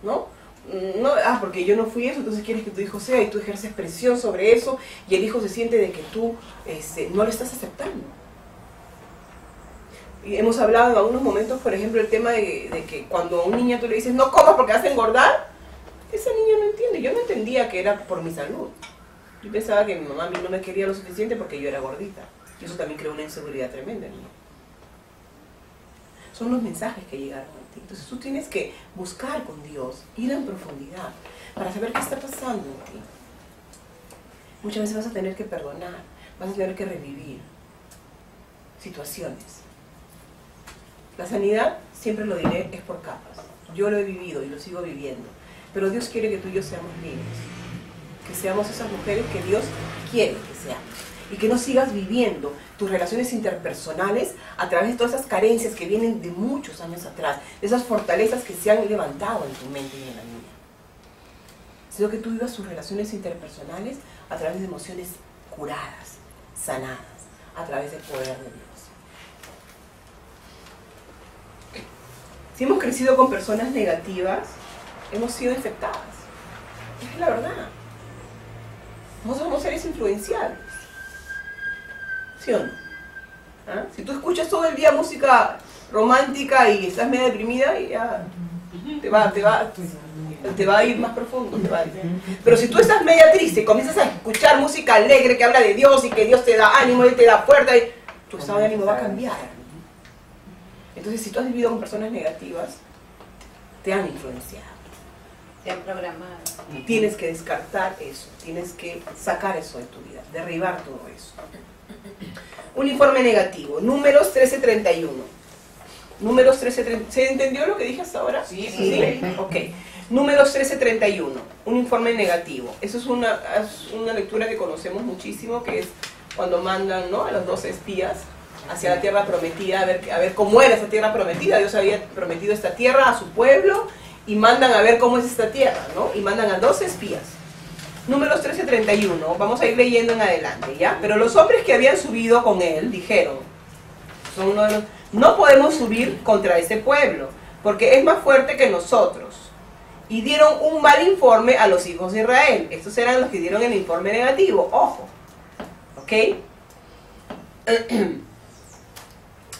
¿No? Porque yo no fui eso, entonces quieres que tu hijo sea, y tú ejerces presión sobre eso, y el hijo se siente de que tú no lo estás aceptando. Y hemos hablado en algunos momentos, por ejemplo, el tema de que cuando a un niño tú le dices no comas porque vas a engordar, ese niño no entiende. Yo no entendía que era por mi salud. Yo pensaba que mi mamá a mí no me quería lo suficiente porque yo era gordita. Y eso también creó una inseguridad tremenda en mí. Son los mensajes que llegaron a ti. Entonces tú tienes que buscar con Dios, ir en profundidad, para saber qué está pasando en ti. Muchas veces vas a tener que perdonar, vas a tener que revivir situaciones. La sanidad, siempre lo diré, es por capas. Yo lo he vivido y lo sigo viviendo. Pero Dios quiere que tú y yo seamos libres. Que seamos esas mujeres que Dios quiere que seamos. Y que no sigas viviendo tus relaciones interpersonales a través de todas esas carencias que vienen de muchos años atrás, de esas fortalezas que se han levantado en tu mente y en la mía. Sino que tú vivas tus relaciones interpersonales a través de emociones curadas, sanadas, a través del poder de Dios. Si hemos crecido con personas negativas, hemos sido infectadas. Es la verdad. Nosotros somos seres influenciables. ¿Sí o no? ¿Ah? Si tú escuchas todo el día música romántica y estás medio deprimida, ya te va a ir más profundo. Pero si tú estás media triste y comienzas a escuchar música alegre que habla de Dios y que Dios te da ánimo y te da fuerza, tu estado de ánimo va a cambiar. Entonces, si tú has vivido con personas negativas, te han influenciado. Te han programado. Tienes que descartar eso, tienes que sacar eso de tu vida, derribar todo eso. Un informe negativo, números 1331. Números 1331. ¿Se entendió lo que dije hasta ahora? Sí, ¿Sí? Ok. Números 1331, un informe negativo. Eso es una lectura que conocemos muchísimo, que es cuando mandan, ¿no?, a los 12 espías hacia la tierra prometida, a ver cómo era esa tierra prometida. Dios había prometido esta tierra a su pueblo y mandan a ver cómo es esta tierra, ¿no? Y mandan a 12 espías. Números 1331, vamos a ir leyendo en adelante, ¿ya? Pero los hombres que habían subido con él dijeron, no podemos subir contra ese pueblo, porque es más fuerte que nosotros. Y dieron un mal informe a los hijos de Israel. Estos eran los que dieron el informe negativo, ojo. ¿Ok?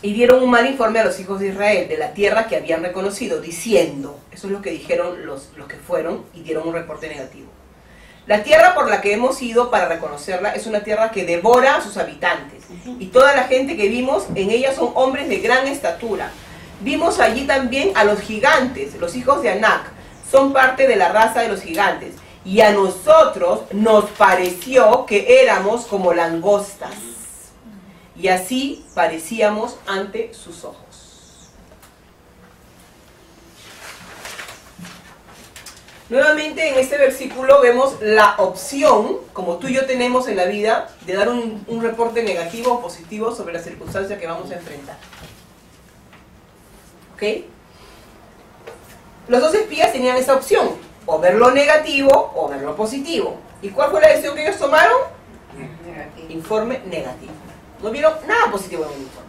Y dieron un mal informe a los hijos de Israel de la tierra que habían reconocido, diciendo, eso es lo que dijeron los que fueron y dieron un reporte negativo. La tierra por la que hemos ido para reconocerla es una tierra que devora a sus habitantes. Y toda la gente que vimos en ella son hombres de gran estatura. Vimos allí también a los gigantes, los hijos de Anac, son parte de la raza de los gigantes. Y a nosotros nos pareció que éramos como langostas. Y así parecíamos ante sus ojos. Nuevamente en este versículo vemos la opción, como tú y yo tenemos en la vida, de dar un reporte negativo o positivo sobre la circunstancia que vamos a enfrentar. ¿Ok? Los dos espías tenían esa opción, o ver lo negativo o ver lo positivo. ¿Y cuál fue la decisión que ellos tomaron? Negativo. Informe negativo. No vieron nada positivo en el informe.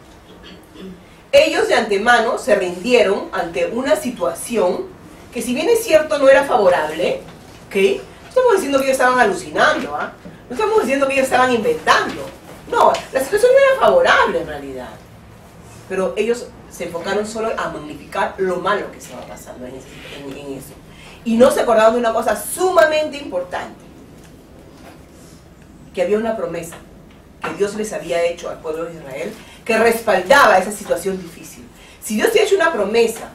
Ellos de antemano se rindieron ante una situación que, si bien es cierto, no era favorable, ¿ok? No estamos diciendo que ellos estaban alucinando, ¿ah? No estamos diciendo que ellos estaban inventando. No, la situación no era favorable en realidad. Pero ellos se enfocaron solo a magnificar lo malo que estaba pasando en eso. Y no se acordaban de una cosa sumamente importante. Que había una promesa que Dios les había hecho al pueblo de Israel, que respaldaba esa situación difícil. Si Dios te ha hecho una promesa,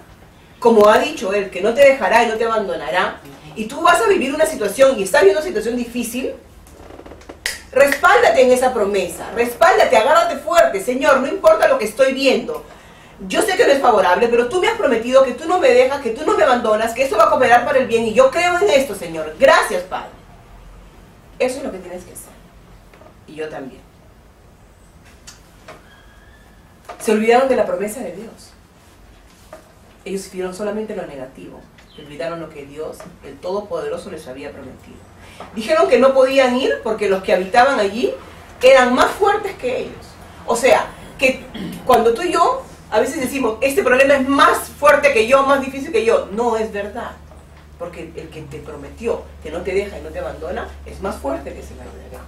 como ha dicho Él, que no te dejará y no te abandonará, y tú vas a vivir una situación y estás viviendo una situación difícil, respáldate en esa promesa, respáldate, agárrate fuerte. Señor, no importa lo que estoy viendo, yo sé que no es favorable, pero tú me has prometido que tú no me dejas, que tú no me abandonas, que esto va a cooperar para el bien, y yo creo en esto, Señor. Gracias, Padre. Eso es lo que tienes que hacer. Y yo también. Se olvidaron de la promesa de Dios. Ellos vieron solamente lo negativo. Se olvidaron lo que Dios, el Todopoderoso, les había prometido. Dijeron que no podían ir porque los que habitaban allí eran más fuertes que ellos. O sea, que cuando tú y yo a veces decimos, este problema es más fuerte que yo, más difícil que yo, no es verdad. Porque el que te prometió que no te deja y no te abandona es más fuerte que ese problema.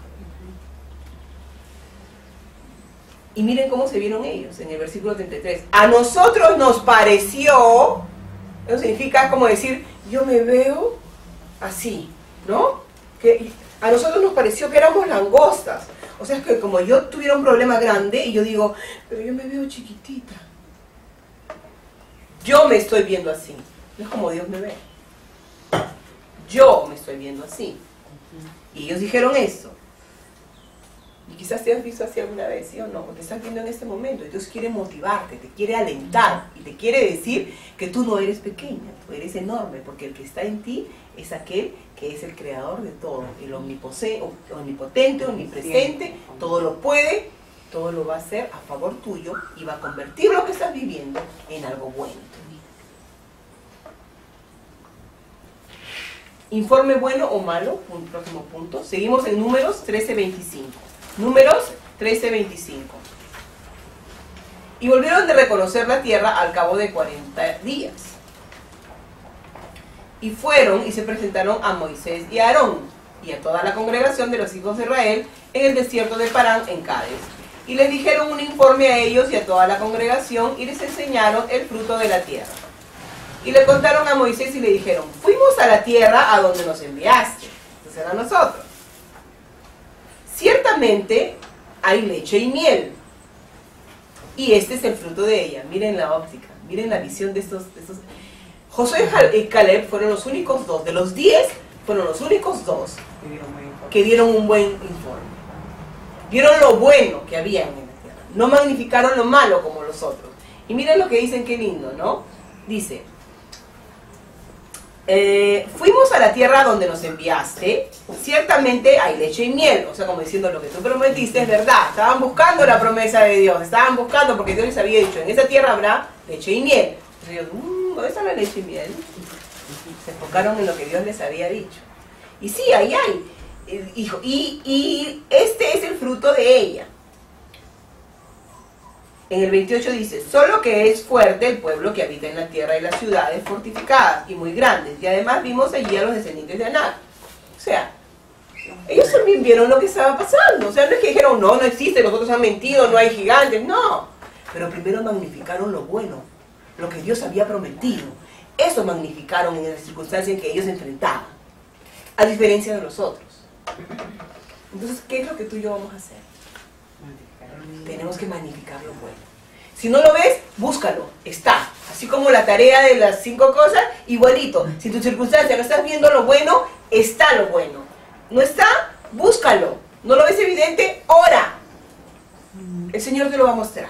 Y miren cómo se vieron ellos en el versículo 33. A nosotros nos pareció, eso significa como decir, yo me veo así, ¿no? Que a nosotros nos pareció que éramos langostas. O sea, es que como yo tuviera un problema grande y yo digo, pero yo me veo chiquitita. Yo me estoy viendo así. No es como Dios me ve. Yo me estoy viendo así. Y ellos dijeron eso. Y quizás te has visto así alguna vez, ¿sí o no? Te estás viendo en este momento y Dios quiere motivarte, te quiere alentar y te quiere decir que tú no eres pequeña, tú eres enorme, porque el que está en ti es aquel que es el creador de todo, el omnipotente, omnipresente, todo lo puede, todo lo va a hacer a favor tuyo y va a convertir lo que estás viviendo en algo bueno. Informe bueno o malo, un próximo punto. Seguimos en Números 13:25. Números 13:25. Y volvieron de reconocer la tierra al cabo de 40 días. Y fueron y se presentaron a Moisés y a Aarón y a toda la congregación de los hijos de Israel en el desierto de Parán, en Cádiz. Y les dijeron un informe a ellos y a toda la congregación y les enseñaron el fruto de la tierra. Y le contaron a Moisés y le dijeron, fuimos a la tierra a donde nos enviaste. Entonces era nosotros. Ciertamente hay leche y miel. y este es el fruto de ella. Miren la óptica, miren la visión de estos. Josué y Caleb fueron los únicos dos, de los 10 fueron los únicos dos que dieron un buen informe. Vieron lo bueno que había en la tierra, no magnificaron lo malo como los otros. Y miren lo que dicen, qué lindo, ¿no? Dice, fuimos a la tierra donde nos enviaste, ciertamente hay leche y miel, o sea, como diciendo, lo que tú prometiste es verdad. Estaban buscando la promesa de Dios, estaban buscando, porque Dios les había dicho, en esa tierra habrá leche y miel. Entonces ellos, ¿dónde está la leche y miel? Se enfocaron en lo que Dios les había dicho. Y sí, ahí hay, hijo, y este es el fruto de ella. En el 28 dice, solo que es fuerte el pueblo que habita en la tierra y las ciudades fortificadas y muy grandes. Y además vimos allí a los descendientes de Anak. O sea, ellos también vieron lo que estaba pasando. O sea, no es que dijeron, no, no existe, los otros han mentido, no hay gigantes. No. Pero primero magnificaron lo bueno, lo que Dios había prometido. Eso magnificaron en las circunstancias en que ellos se enfrentaban. A diferencia de los otros. Entonces, ¿qué es lo que tú y yo vamos a hacer? Tenemos que magnificar lo bueno. Si no lo ves, búscalo, está. Así como la tarea de las 5 cosas, igualito. Si en tu circunstancia no estás viendo lo bueno, está lo bueno. No está, búscalo. No lo ves evidente, ora. El Señor te lo va a mostrar.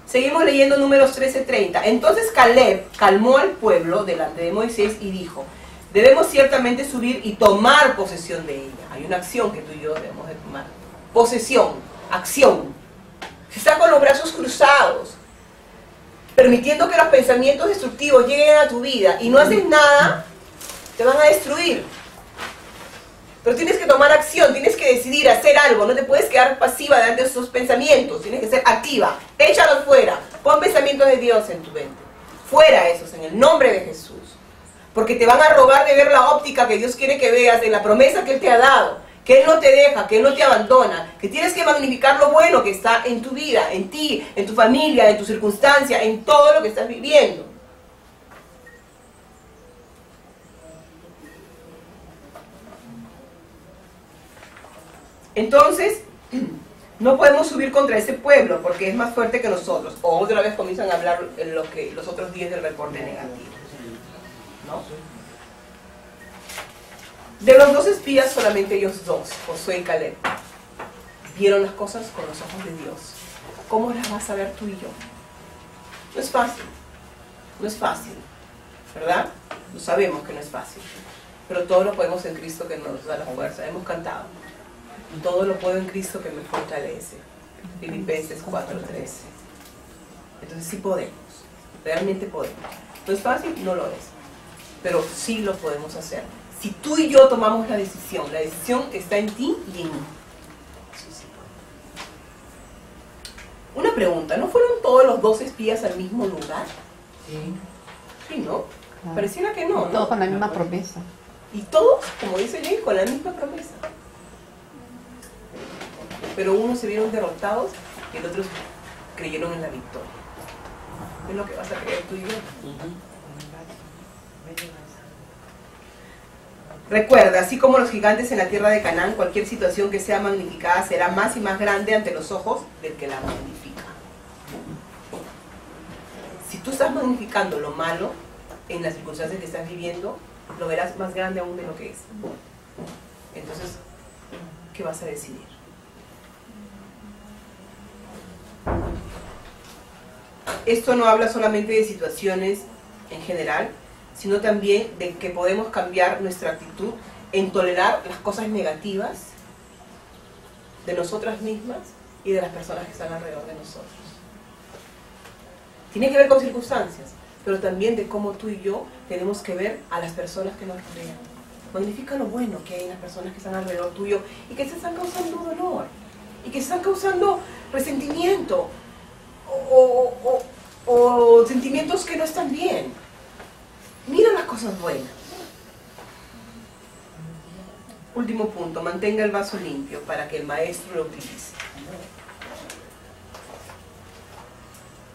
Seguimos leyendo Números 13:30. Entonces Caleb calmó al pueblo delante de Moisés y dijo, debemos ciertamente subir y tomar posesión de ella. Hay una acción que tú y yo debemos de tomar. Posesión, acción. Si estás con los brazos cruzados, permitiendo que los pensamientos destructivos lleguen a tu vida y no haces nada, te van a destruir. Pero tienes que tomar acción, tienes que decidir hacer algo, no te puedes quedar pasiva delante de esos pensamientos, tienes que ser activa, échalos fuera, pon pensamientos de Dios en tu mente, fuera esos, en el nombre de Jesús, porque te van a robar de ver la óptica que Dios quiere que veas, de la promesa que Él te ha dado, que Él no te deja, que Él no te abandona, que tienes que magnificar lo bueno que está en tu vida, en ti, en tu familia, en tu circunstancia, en todo lo que estás viviendo. Entonces, no podemos subir contra ese pueblo porque es más fuerte que nosotros. O otra vez comienzan a hablar en lo que los otros 10 del reporte negativo, ¿no? De los 2 espías, solamente ellos 2, Josué y Caleb, vieron las cosas con los ojos de Dios. ¿Cómo las vas a ver tú y yo? No es fácil, no es fácil, ¿verdad? Lo sabemos que no es fácil, pero todo lo podemos en Cristo que nos da la fuerza. Hemos cantado, todo lo puedo en Cristo que me fortalece. Filipenses 4:13. Entonces sí podemos, realmente podemos. No es fácil, no lo es, pero sí lo podemos hacer. Si tú y yo tomamos la decisión está en ti y en mí. Una pregunta, ¿no fueron todos los 2 espías al mismo lugar? Sí, ¿no? Pareciera que no, ¿no? Todos con la misma promesa. Y todos, como dice Jay, con la misma promesa. Pero unos se vieron derrotados y los otros creyeron en la victoria. Es lo que vas a creer tú y yo. Recuerda, así como los gigantes en la tierra de Canaán, cualquier situación que sea magnificada será más y más grande ante los ojos del que la magnifica. Si tú estás magnificando lo malo en las circunstancias que estás viviendo, lo verás más grande aún de lo que es. Entonces, ¿qué vas a decidir? Esto no habla solamente de situaciones en general, sino también de que podemos cambiar nuestra actitud en tolerar las cosas negativas de nosotras mismas y de las personas que están alrededor de nosotros. Tiene que ver con circunstancias, pero también de cómo tú y yo tenemos que ver a las personas que nos rodean. Magnifica lo bueno que hay en las personas que están alrededor tuyo y que se están causando dolor, y que se están causando resentimiento o sentimientos que no están bien. Mira las cosas buenas. Último punto, mantenga el vaso limpio para que el maestro lo utilice.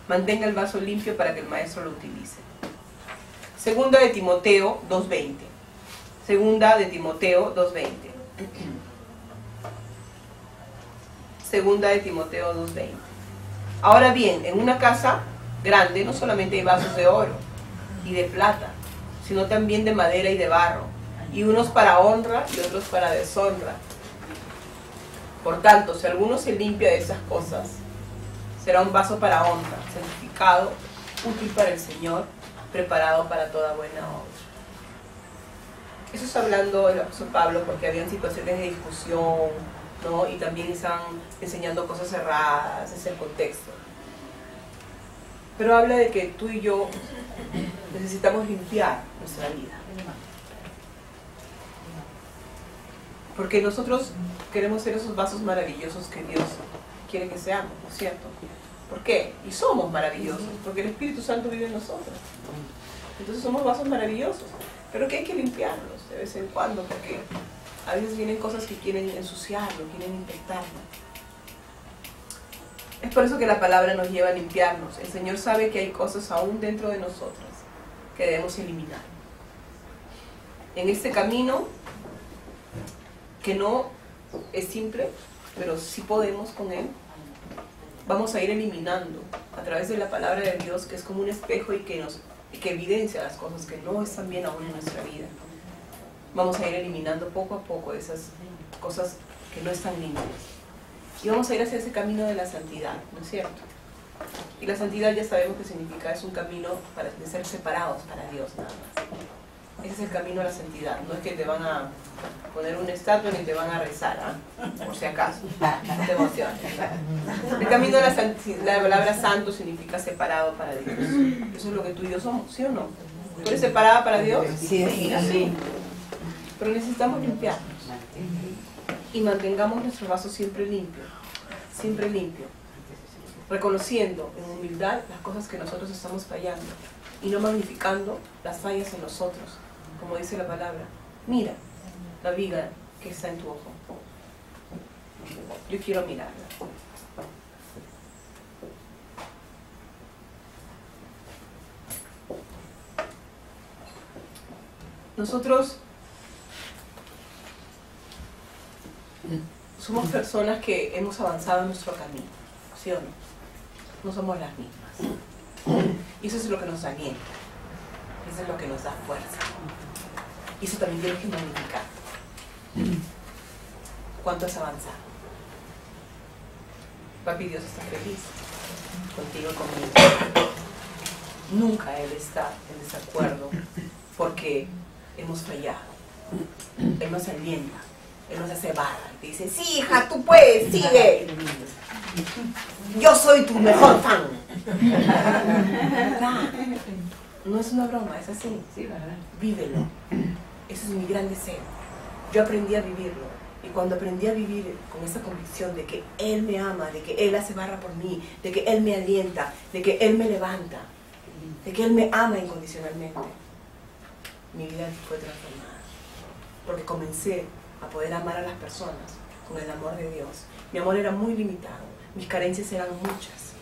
Mantenga el vaso limpio para que el maestro lo utilice. Segunda de Timoteo 2:20. Segunda de Timoteo 2:20. Segunda de Timoteo 2:20. Ahora bien, en una casa grande no solamente hay vasos de oro y de plata, sino también de madera y de barro, y unos para honra y otros para deshonra. Por tanto, si alguno se limpia de esas cosas, será un vaso para honra, santificado, útil para el Señor, preparado para toda buena obra. Eso está hablando el apóstol Pablo porque habían situaciones de discusión, ¿no? Y también están enseñando cosas erradas, ese es el contexto. Pero habla de que tú y yo necesitamos limpiar nuestra vida. Porque nosotros queremos ser esos vasos maravillosos que Dios quiere que seamos, ¿no es cierto? ¿Por qué? Y somos maravillosos, porque el Espíritu Santo vive en nosotros. Entonces somos vasos maravillosos, pero que hay que limpiarlos de vez en cuando, porque a veces vienen cosas que quieren ensuciarlo, quieren infectarlo. Es por eso que la palabra nos lleva a limpiarnos. El Señor sabe que hay cosas aún dentro de nosotras que debemos eliminar. En este camino, que no es simple, pero sí podemos con Él, vamos a ir eliminando a través de la palabra de Dios, que es como un espejo y que evidencia las cosas que no están bien aún en nuestra vida. Vamos a ir eliminando poco a poco esas cosas que no están limpias. Y vamos a ir hacia ese camino de la santidad, ¿no es cierto? Y la santidad ya sabemos que significa, es un camino de ser separados para Dios nada más. Ese es el camino a la santidad. No es que te van a poner una estatua ni te van a rezar, ¿eh? Por si acaso. No te emociones. El camino a la santidad, la palabra santo significa separado para Dios. Eso es lo que tú y yo somos, ¿sí o no? ¿Tú eres separada para Dios? Sí, sí. Pero necesitamos limpiarnos. Y mantengamos nuestro vaso siempre limpio. Siempre limpio. Reconociendo en humildad las cosas que nosotros estamos fallando. Y no magnificando las fallas en nosotros. Como dice la palabra, mira la viga que está en tu ojo. Yo quiero mirarla. Nosotros somos personas que hemos avanzado en nuestro camino, ¿sí o no? No somos las mismas. Y eso es lo que nos alienta. Eso es lo que nos da fuerza. Y eso también tienes que magnificar. ¿Cuánto has avanzado? Papi Dios está feliz contigo y conmigo. Nunca Él está en desacuerdo porque hemos fallado. Él nos alienta, Él nos hace barra. Te dice, sí, hija, tú puedes, sigue. Yo soy tu mejor fan. No es una broma, es así. Vívelo. Ese es mi gran deseo. Yo aprendí a vivirlo. Y cuando aprendí a vivir con esa convicción de que Él me ama, de que Él hace barra por mí, de que Él me alienta, de que Él me levanta, de que Él me ama incondicionalmente, mi vida fue transformada. Porque comencé a poder amar a las personas con el amor de Dios. Mi amor era muy limitado, mis carencias eran muchas.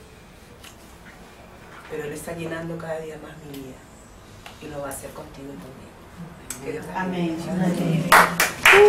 Pero Él está llenando cada día más mi vida. Y lo va a hacer contigo y conmigo. Que Dios te bendiga. Amén.